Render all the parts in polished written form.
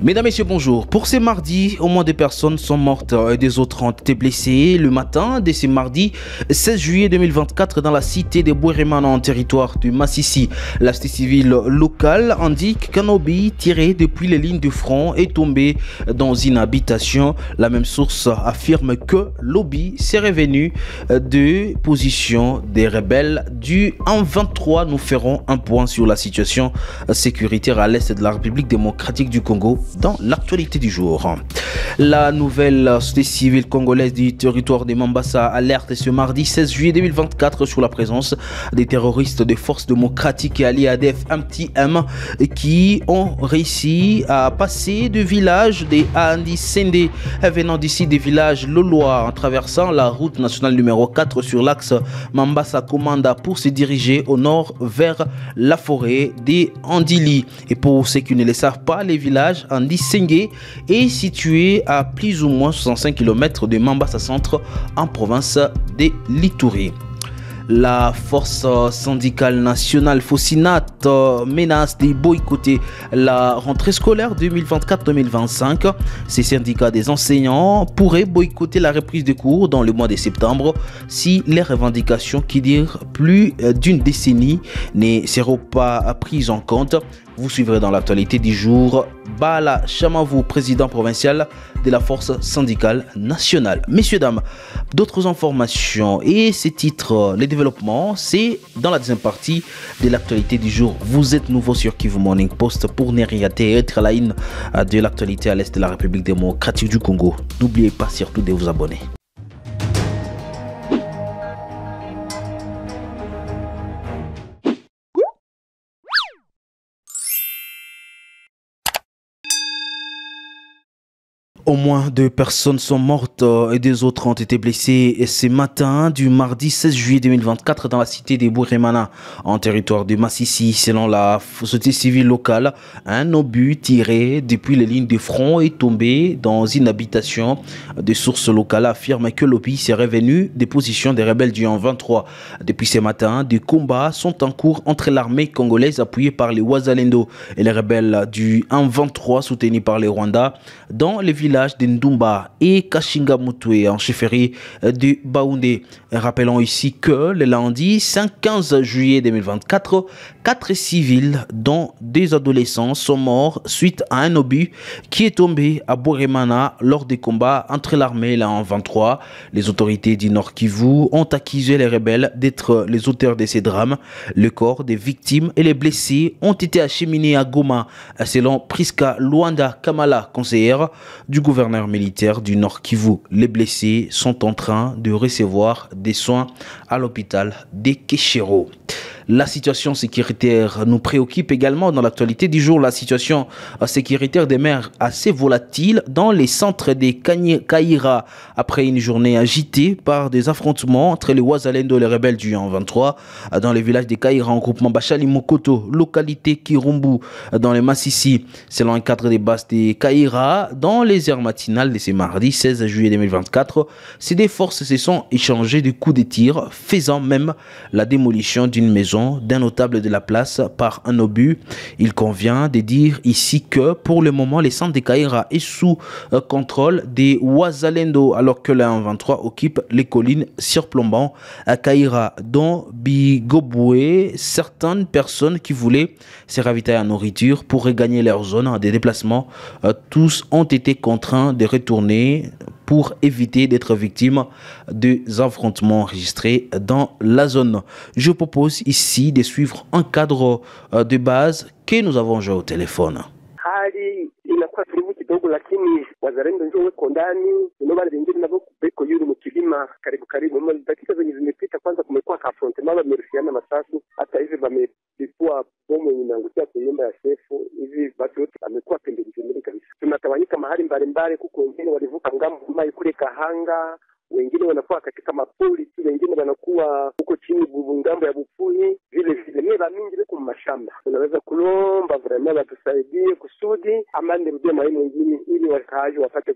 Mesdames, Messieurs, bonjour. Pour ce mardi, au moins 2 personnes sont mortes et des autres ont été blessées le matin de ce mardi 16 juillet 2024 dans la cité de Bouéremana en territoire du Massissi. La société civile locale indique qu'un obus tiré depuis les lignes de front est tombé dans une habitation. La même source affirme que l'obus serait venu de position des rebelles du 1-23. Nous ferons un point sur la situation sécuritaire à l'est de la République démocratique du Congo dans l'actualité du jour. La nouvelle société civile congolaise du territoire de Mambasa alerte ce mardi 16 juillet 2024 sur la présence des terroristes des forces démocratiques et alliés ADF MTM qui ont réussi à passer du village des Andisende venant d'ici des villages Loloa en traversant la route nationale numéro 4 sur l'axe Mambasa-Komanda pour se diriger au nord vers la forêt des Andili. Et pour ceux qui ne le savent pas, les villages Andisenge est situé à plus ou moins 65 km de Mambasa Centre en province de l'Ituri. La force syndicale nationale Fosinat menace de boycotter la rentrée scolaire 2024-2025. Ces syndicats des enseignants pourraient boycotter la reprise des cours dans le mois de septembre si les revendications qui durent plus d'une décennie ne seront pas prises en compte. Vous suivrez dans l'actualité du jour Bala Chamavou, président provincial de la force syndicale nationale. Messieurs, dames, d'autres informations et ces titres, les développements, c'est dans la deuxième partie de l'actualité du jour. Vous êtes nouveau sur Kivu Morning Post pour ne rien rater et être à la une de l'actualité à l'est de la République démocratique du Congo. N'oubliez pas surtout de vous abonner. Au moins 2 personnes sont mortes et des autres ont été blessées ce matin du mardi 16 juillet 2024 dans la cité de Bouéremana en territoire de Massissi. Selon la société civile locale, un obus tiré depuis les lignes de front est tombé dans une habitation. Des sources locales affirment que l'obus serait venu des positions des rebelles du 1-23. Depuis ce matin, des combats sont en cours entre l'armée congolaise appuyée par les Wazalendo et les rebelles du 1-23 soutenus par les Rwandais dans les villages de Ndumba et Kashinga Mutwe en chefferie de Baoundé. Rappelons ici que le lundi 15 juillet 2024, 4 civils dont des adolescents sont morts suite à un obus qui est tombé à Bouéremana lors des combats entre l'armée et la 1-23. Les autorités du Nord Kivu ont accusé les rebelles d'être les auteurs de ces drames. Le corps des victimes et les blessés ont été acheminés à Goma selon Priska Luanda Kamala, conseillère du gouverneur militaire du Nord Kivu. Les blessés sont en train de recevoir des soins à l'hôpital de Keshero. La situation sécuritaire nous préoccupe également dans l'actualité du jour. La situation sécuritaire demeure assez volatile dans les centres des Kaïra après une journée agitée par des affrontements entre les Wazalendo et les rebelles du 1-23 dans les villages des Kaïra en groupement Bachali Mokoto, localité Kirumbu dans les Massissi. Selon un cadre des bases des Kaïra, dans les heures matinales de ce mardi 16 juillet 2024, ces deux forces se sont échangées de coups de tir, faisant même la démolition d'une maison d'un notable de la place par un obus. Il convient de dire ici que pour le moment les centres de Kaïra est sous contrôle des Wazalendo alors que la 1-23 occupe les collines surplombant à Kaïra dont Bigoboué. Certaines personnes qui voulaient se ravitailler en nourriture pour regagner leur zone de déplacement, tous ont été contraints de retourner pour éviter d'être victimes des affrontements enregistrés dans la zone. Je propose ici de suivre un cadre de base que nous avons joué au téléphone. Inakuwa tulivu kidogo, lakini wazalendo ndio weko ndani, ndio wale wengine nabo beko yule mkilima karibu dakika zenye zimepita. Kwanza kumekuwa kafronte mama wamerufiana masasu, hata hivi wamelipua bomu inaangukia kwa nyumba ya shefu. Hivi watu wote wamekuwa pembeni kabisa, tunatawanyika mahali mbalimbali, kuko wengine walivuka ngambo mai kule Kahanga, wengine wanakuwa katika mapoli, wengine wanakuwa huko chini ngambo ya Bufuhi. Vile mila mingi liko mashamba, tunaweza kulomba vraiment watusaidie kusudi amani rudie mahali mwingine, ili wakaaji wapate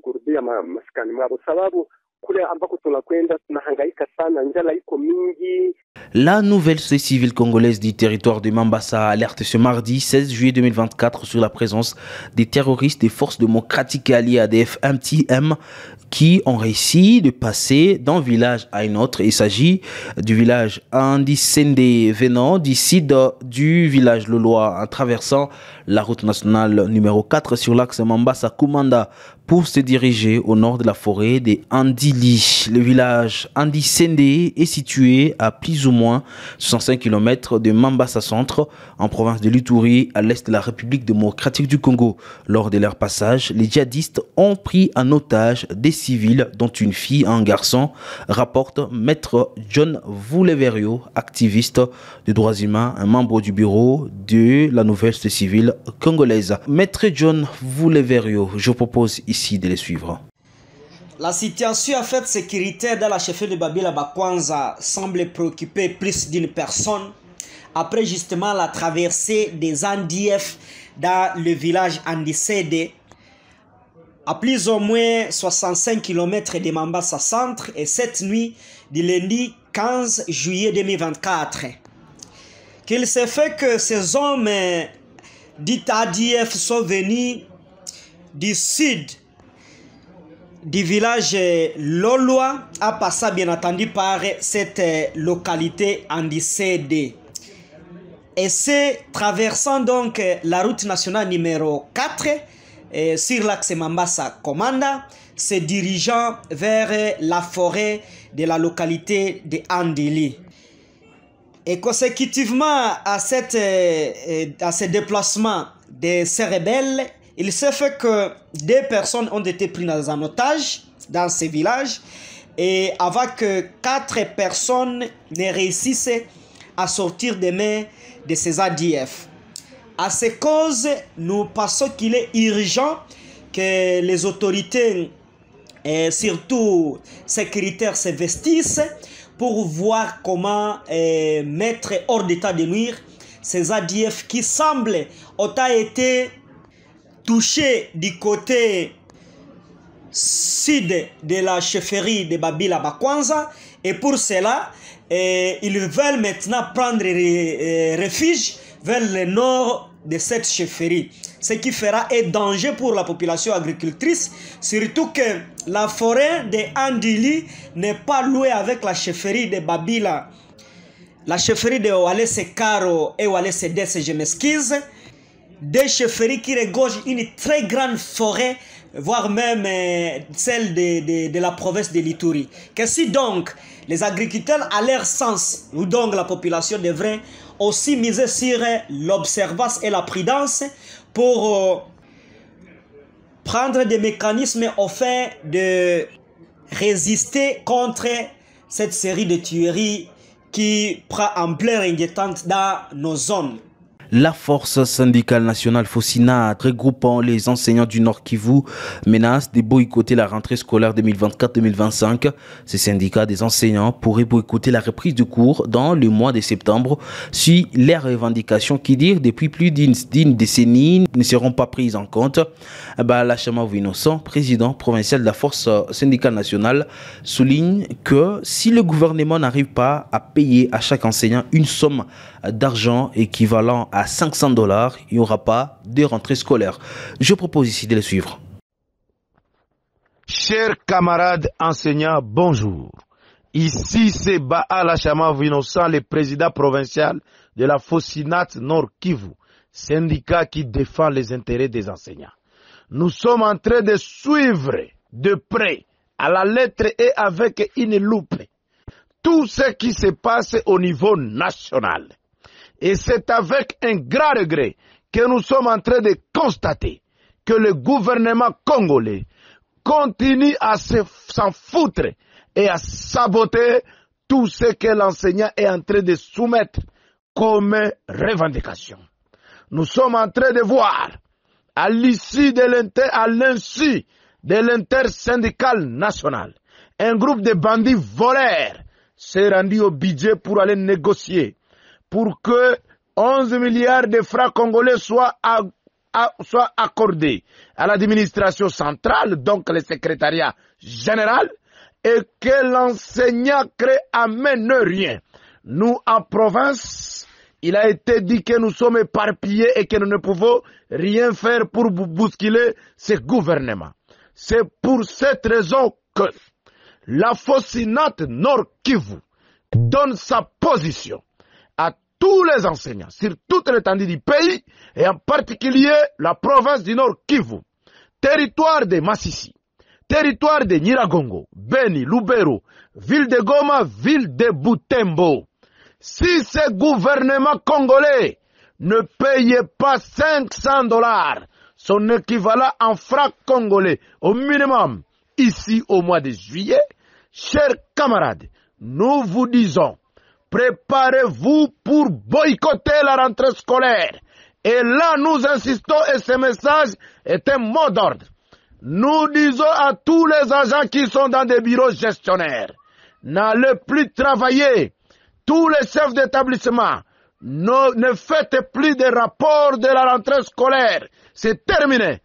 kurudia maskani mwao, sababu kule ambako tunakwenda tunahangaika sana, njala iko mingi. La nouvelle société civile congolaise du territoire de Mambasa alerte ce mardi 16 juillet 2024 sur la présence des terroristes des forces démocratiques et alliées ADF MTM qui ont réussi de passer d'un village à un autre. Il s'agit du village Andisende venant du sud du village Loloa en traversant la route nationale numéro 4 sur l'axe Mambasa-Kumanda pour se diriger au nord de la forêt des Andili. Le village Andisende est situé à plus ou moins 65 km de Mambasa Centre, en province de l'Ituri, à l'est de la République démocratique du Congo. Lors de leur passage, les djihadistes ont pris en otage des civils, dont une fille et un garçon, rapporte Maître John Vouleverio, activiste des droits humains, un membre du bureau de la nouvelle société civile congolaise. Maître John Vouleverio, je propose ici de les suivre. La situation en fait sécuritaire dans la chefferie de Babila Bakwanza semble préoccuper plus d'une personne après justement la traversée des ADF dans le village Andisede à plus ou moins 65 km de Mambasa Centre et cette nuit du lundi 15 juillet 2024. Qu'il se fait que ces hommes dits ADF sont venus du sud du village Loloa à passer bien entendu par cette localité Andisede. Et c'est traversant donc la route nationale numéro 4 sur l'axe Mambasa-Komanda, se dirigeant vers la forêt de la localité de Andili. Et consécutivement à ce déplacement de ces rebelles, il s'est fait que des personnes ont été prises en otage dans ces villages et avant que 4 personnes ne réussissent à sortir des mains de ces ADF. À ces causes, nous pensons qu'il est urgent que les autorités, et surtout sécuritaires, s'investissent pour voir comment mettre hors d'état de nuire ces ADF qui semblent ont été touchés du côté sud de la chefferie de Babila Bakwanza et pour cela ils veulent maintenant prendre refuge vers le nord de cette chefferie, ce qui fera un danger pour la population agricultrice, surtout que la forêt de Andili n'est pas louée avec la chefferie de Babila, la chefferie de Walese Karo et Walese Desse, je m'excuse, des chefferies qui regorgent une très grande forêt, voire même celle de la province de l'Ituri. Que si donc les agriculteurs à leur sens, ou donc la population devrait aussi miser sur l'observance et la prudence pour prendre des mécanismes au fait de résister contre cette série de tueries qui prend ampleur inquiétante dans nos zones. La force syndicale nationale Fosina, regroupant les enseignants du Nord Kivu, menace de boycotter la rentrée scolaire 2024-2025. Ces syndicats des enseignants pourraient boycotter la reprise de cours dans le mois de septembre si les revendications qui dirent depuis plus d'une décennie ne seront pas prises en compte. Lachama Innocent, président provincial de la force syndicale nationale, souligne que si le gouvernement n'arrive pas à payer à chaque enseignant une somme d'argent équivalent à $500, il n'y aura pas de rentrée scolaire. Je propose ici de le suivre. Chers camarades enseignants, bonjour. Ici c'est Baal Lachama Innocent, le président provincial de la Fosinat Nord Kivu, syndicat qui défend les intérêts des enseignants. Nous sommes en train de suivre de près, à la lettre et avec une loupe, tout ce qui se passe au niveau national. Et c'est avec un grand regret que nous sommes en train de constater que le gouvernement congolais continue à s'en foutre et à saboter tout ce que l'enseignant est en train de soumettre comme revendication. Nous sommes en train de voir, à l'insu de l'intersyndical national, un groupe de bandits voleurs s'est rendu au budget pour aller négocier pour que 11 milliards de francs congolais soient accordés à l'administration centrale, donc le secrétariat général, et que l'enseignant crée amène rien. Nous, en province, il a été dit que nous sommes éparpillés et que nous ne pouvons rien faire pour bousculer ce gouvernement. C'est pour cette raison que la Fosinat Nord Kivu donne sa position à tous les enseignants sur toute l'étendue du pays et en particulier la province du Nord Kivu, territoire de Masisi, territoire de Nyiragongo, Beni, Lubero, ville de Goma, ville de Butembo. Si ce gouvernement congolais ne payait pas $500, son équivalent en francs congolais au minimum, ici au mois de juillet, chers camarades, nous vous disons, préparez-vous pour boycotter la rentrée scolaire. Et là, nous insistons et ce message est un mot d'ordre. Nous disons à tous les agents qui sont dans des bureaux gestionnaires, n'allez plus travailler. Tous les chefs d'établissement, ne faites plus de rapports de la rentrée scolaire. C'est terminé.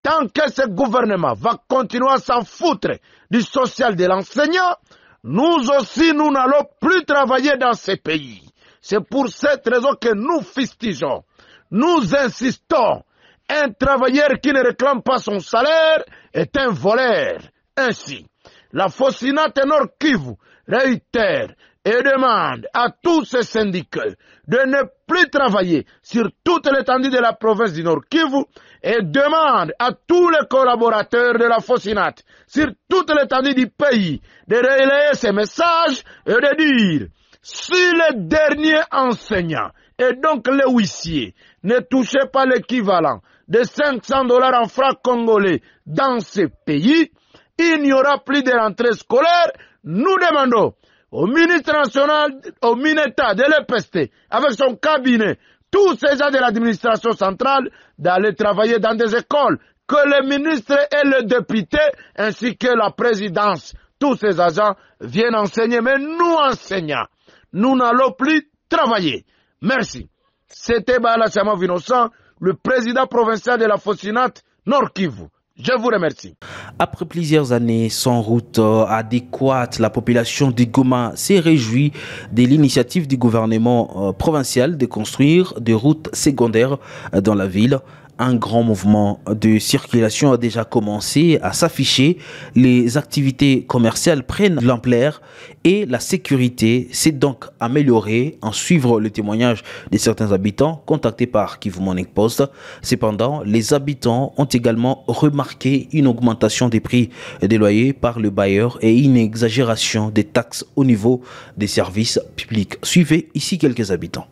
Tant que ce gouvernement va continuer à s'en foutre du social de l'enseignant, nous aussi, nous n'allons plus travailler dans ces pays. C'est pour cette raison que nous fustigeons. Nous insistons. Un travailleur qui ne réclame pas son salaire est un voleur. Ainsi, la Fosinat Nord Kivu réitère et demande à tous ces syndicats de ne plus travailler sur toute l'étendue de la province du Nord Kivu et demande à tous les collaborateurs de la Fosinat sur toute l'étendue du pays de relayer ces messages et de dire si les derniers enseignants et donc les huissiers ne touchaient pas l'équivalent de $500 en francs congolais dans ce pays, il n'y aura plus de rentrée scolaire. Nous demandons au ministre national, au MINETA de l'EPST, avec son cabinet, tous ces gens de l'administration centrale, d'aller travailler dans des écoles, que les ministres et les députés, ainsi que la présidence, tous ces agents viennent enseigner. Mais nous, enseignants, nous n'allons plus travailler. Merci. C'était Baala Chama Innocent, le président provincial de la Fosinat Nord Kivu. Je vous remercie. Après plusieurs années sans route adéquate, la population de Goma s'est réjouie de l'initiative du gouvernement provincial de construire des routes secondaires dans la ville. Un grand mouvement de circulation a déjà commencé à s'afficher. Les activités commerciales prennent de l'ampleur et la sécurité s'est donc améliorée en suivant le témoignage de certains habitants contactés par Kivu Morning Post. Cependant, les habitants ont également remarqué une augmentation des prix des loyers par le bailleur et une exagération des taxes au niveau des services publics. Suivez ici quelques habitants.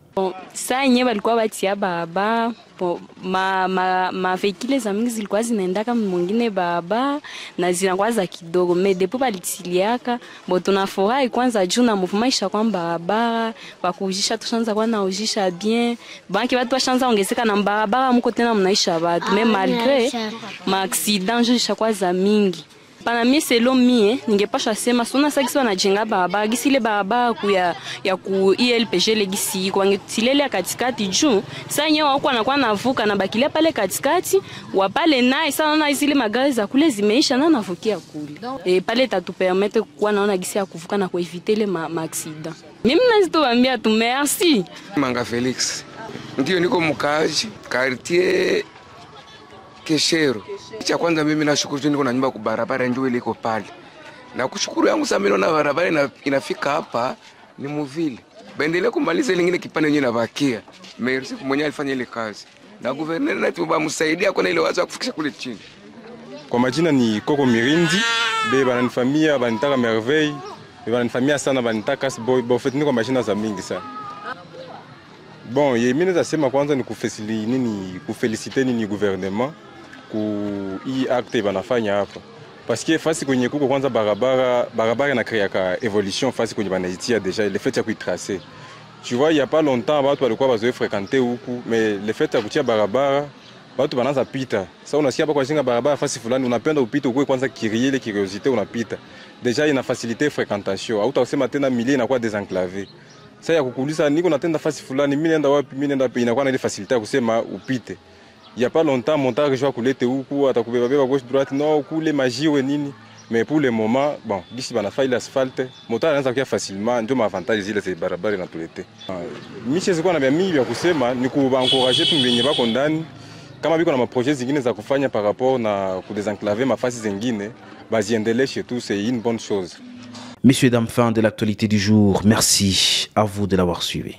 Saa yenyewe walikuwa watia baba ma veikile za mingi zilikuwa zinaendaka mwingine baba na zinakuwa za kidogo me depo balitiliaka bo tunafurahi kwanza juu na mvumaisha kwamba baba bakujisha tushanza kwa naujisha bien banki watu washanza ongezeka na barabara mko tena mnaisha watu me malgré ma accident jisha kwa za mingi. Pana mie selo mie ningepasha sema sona sakisi wanajenga barabara gisi ile barabara ya ku ILPG le gisi kwa ngetilele katikati juu sasa nyewe wako anakuwa navuka na bakilia pale katikati wa pale naye sana na zile magari za kule zimeisha na navukia kule pale tatupermettre kuwa naona gisi ya kuvuka na kueviter le ma accident. Mimi nazitoambia tu merci. Manga Felix ndio niko mkaji quartier Keshero. Cha kwanza mimi nashukuru tu niko na nyumba kubarabara ndio ile iko pale. Na kushukuru yangu sana mimi naona barabara inafika hapa ni muvile. Baendelee kumaliza ile nyingine kipande yenyewe nabakia. Merci mwenye alifanya ile kazi. Na governor wetu bamsaidia kwa ile wazo kufikisha kule chini. Kwa majina ni Koko Mirindi, be bananifamia banitaka merveille, be bananifamia sana banitaka boy, bo fait niko majina za mingi sana. Bon, mimi naweza sema kwanza ni kufeliciter nini gouvernement ku hii acte banafanya hapa. Parce que fasi kwenye kuko kwanza barabara na créer ka évolution fasi kwenye banaitia déjà le fait ya kuitracer. Tu vois, il y a pas longtemps watu walikuwa bazoe fréquenter huku, mais le fait ya kutia barabara watu banaanza pita. Sasa unasikia hapa kwa jinga barabara fasi fulani unapenda upite ukwe kwanza kirie ile curiosité unapita. Déjà ina facilité fréquentation. Au utasema tena milieu inakuwa désenclavé. Sasa ya kukuuliza niko natenda fasi fulani mimi naenda wapi mimi naenda wapi inakuwa na ile facilité ya kusema upite. Il y a pas longtemps montage je kulete huku atakubeba beba gauche droite non kule majiwe nini mais pour le moment bon gisi banafai l'asphalte moto anaanza kuya facilement, ndio maavantage zile za barabara inatulete. Miche zikuwa na mingi vya kusema ni kubaencourager tu wenye bako ndani kama biko na maprojet zingine za kufanya par rapport na kudesenclaver mafasi zingine baziendeleshe tu, c'est une bonne chose. Messieurs, dames, fin de l'actualité du jour. Merci à vous de l'avoir suivi.